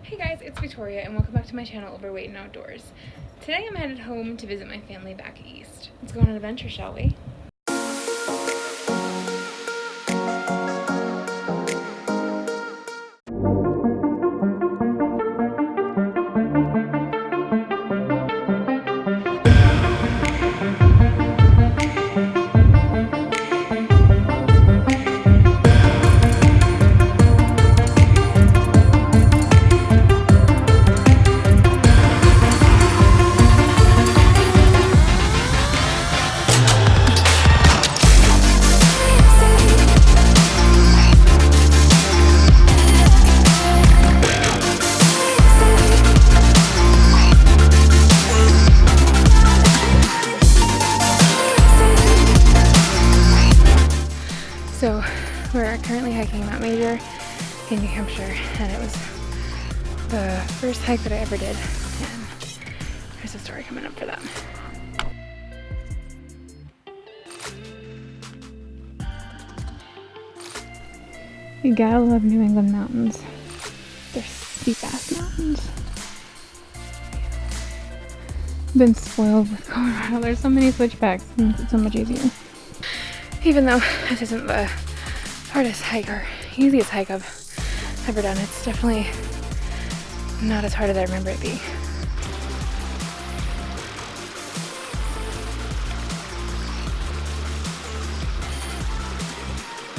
Hey guys, it's Victoria and welcome back to my channel Overweight and Outdoors. Today I'm headed home to visit my family back east. Let's go on an adventure, shall we? So we're currently hiking Mount Major in New Hampshire, and it was the first hike that I ever did, and there's a story coming up for that. You gotta love New England mountains. They're steep ass mountains. Been spoiled with Colorado. There's so many switchbacks, it makes it so much easier. Even though this isn't the hardest hike or easiest hike I've ever done, it's definitely not as hard as I remember it being.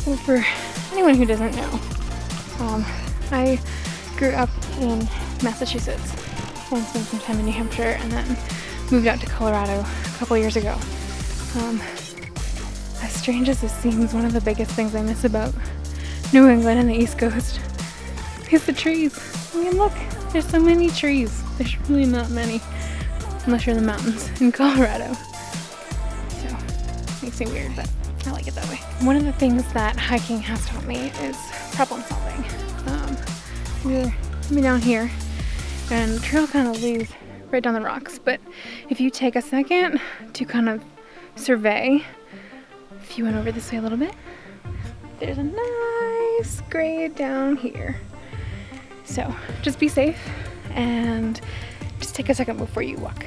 So for anyone who doesn't know, I grew up in Massachusetts and spent some time in New Hampshire and then moved out to Colorado a couple years ago. As strange as this seems, one of the biggest things I miss about New England and the East Coast is the trees. I mean, look, there's so many trees. There's really not many, unless you're in the mountains in Colorado. So, makes me weird, but I like it that way. One of the things that hiking has taught me is problem solving. You're coming down here, and the trail kind of leads right down the rocks, but if you take a second to kind of survey, if you went over this way a little bit, there's a nice grade down here. So just be safe and just take a second before you walk.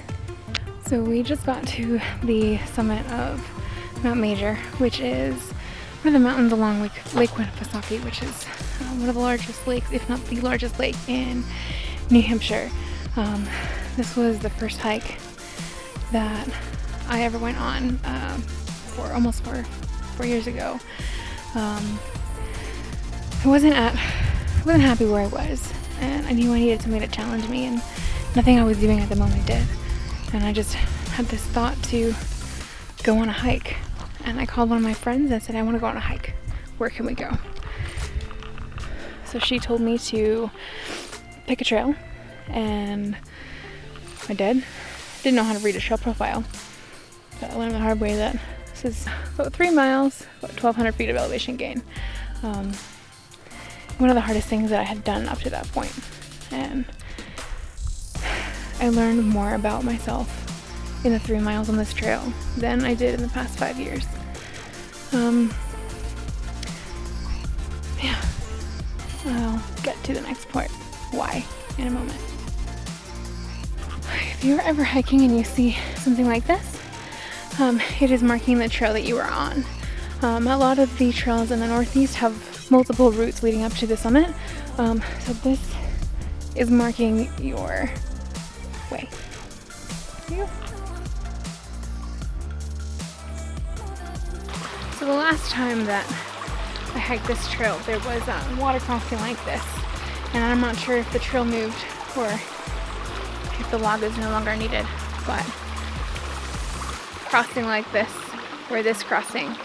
So we just got to the summit of Mount Major, which is one of the mountains along Lake Winnipesaukee, which is one of the largest lakes, if not the largest lake in New Hampshire. This was the first hike that I ever went on almost four years ago. I wasn't happy where I was, and I knew I needed something to challenge me, and nothing I was doing at the moment did. And I just had this thought to go on a hike, and I called one of my friends and said, I want to go on a hike. Where can we go? So she told me to pick a trail, and I did. Didn't know how to read a trail profile, but I learned the hard way that this is about 3 miles, about 1,200 feet of elevation gain. One of the hardest things that I had done up to that point. And I learned more about myself in the 3 miles on this trail than I did in the past 5 years. Yeah, I'll get to the next part, why, in a moment. If you're ever hiking and you see something like this, it is marking the trail that you are on. A lot of the trails in the Northeast have multiple routes leading up to the summit, so this is marking your way. Here you go. So the last time that I hiked this trail, there was water crossing like this, and I'm not sure if the trail moved or if the log is no longer needed, but crossing like this, or this crossing,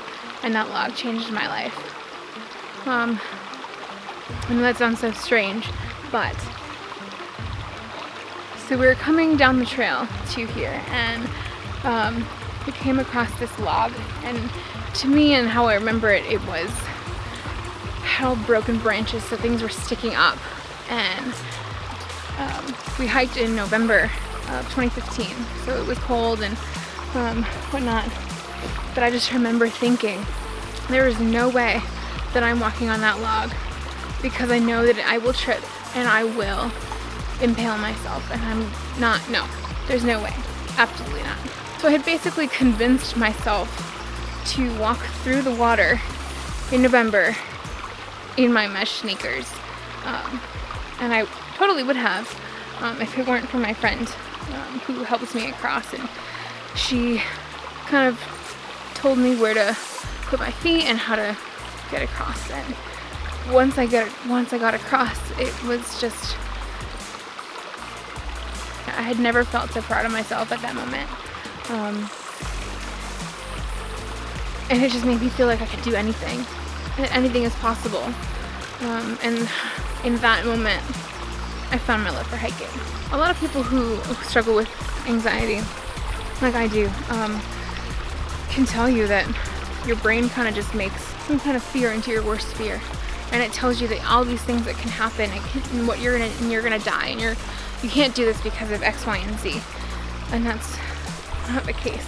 and that log changed my life. I know that sounds so strange, but so we were coming down the trail to here, and we came across this log, and to me and how I remember it, it was how broken branches, so things were sticking up, and we hiked in November of 2015, so it was cold and whatnot, but I just remember thinking there is no way that I'm walking on that log, because I know that I will trip and I will impale myself, and I'm not, no, there's no way, absolutely not. So I had basically convinced myself to walk through the water in November in my mesh sneakers, and I totally would have if it weren't for my friend who helps me across, and she kind of told me where to put my feet and how to get across. And once I got across, it was just, I had never felt so proud of myself at that moment. And it just made me feel like I could do anything, that anything is possible. And in that moment, I found my love for hiking. A lot of people who struggle with anxiety, like I do, can tell you that your brain kind of just makes some kind of fear into your worst fear, and it tells you that all these things that can happen, and what you're gonna die, and you can't do this because of X, Y, and Z, and that's not the case.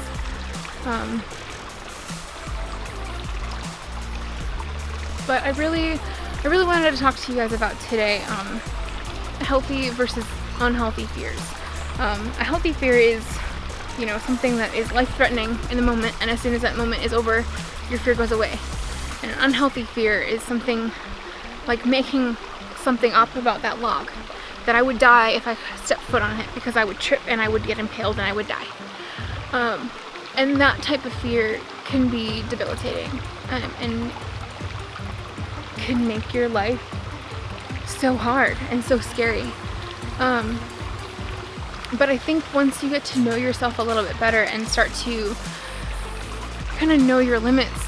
But I really wanted to talk to you guys about today, healthy versus unhealthy fears. A healthy fear is, you know, something that is life-threatening in the moment, and as soon as that moment is over, your fear goes away. And an unhealthy fear is something like making something up about that log, that I would die if I stepped foot on it, because I would trip and I would get impaled and I would die. And that type of fear can be debilitating, and can make your life so hard and so scary. But I think once you get to know yourself a little bit better and start to kind of know your limits,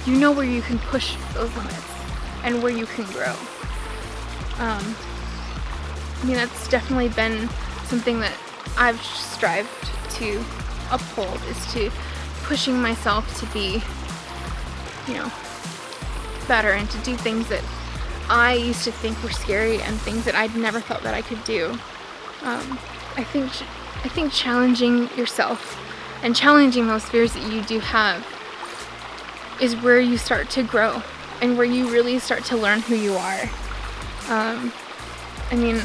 you know where you can push those limits and where you can grow. I mean, that's definitely been something that I've strived to uphold, is to pushing myself to be, you know, better, and to do things that I used to think were scary and things that I'd never thought that I could do. I think challenging yourself and challenging those fears that you do have is where you start to grow and where you really start to learn who you are. I mean,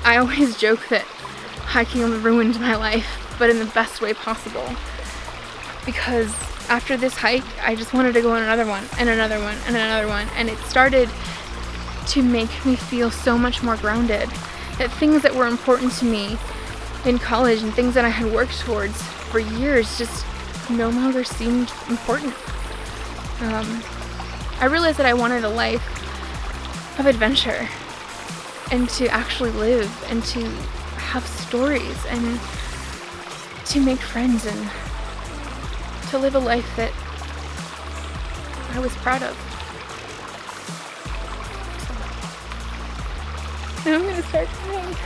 I always joke that hiking ruined my life, but in the best way possible, because after this hike, I just wanted to go on another one and another one and another one, and it started to make me feel so much more grounded, that things that were important to me in college and things that I had worked towards for years just no longer seemed important. I realized that I wanted a life of adventure, and to actually live, and to have stories, and to make friends, and to live a life that I was proud of. So, I'm gonna start crying.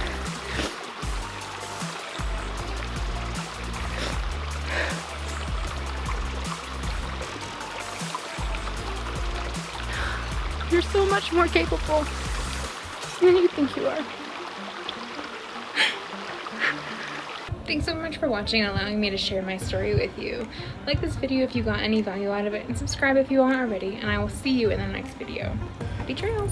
You're so much more capable than you think you are. Thanks so much for watching and allowing me to share my story with you. Like this video if you got any value out of it, and subscribe if you aren't already, and I will see you in the next video. Happy trails!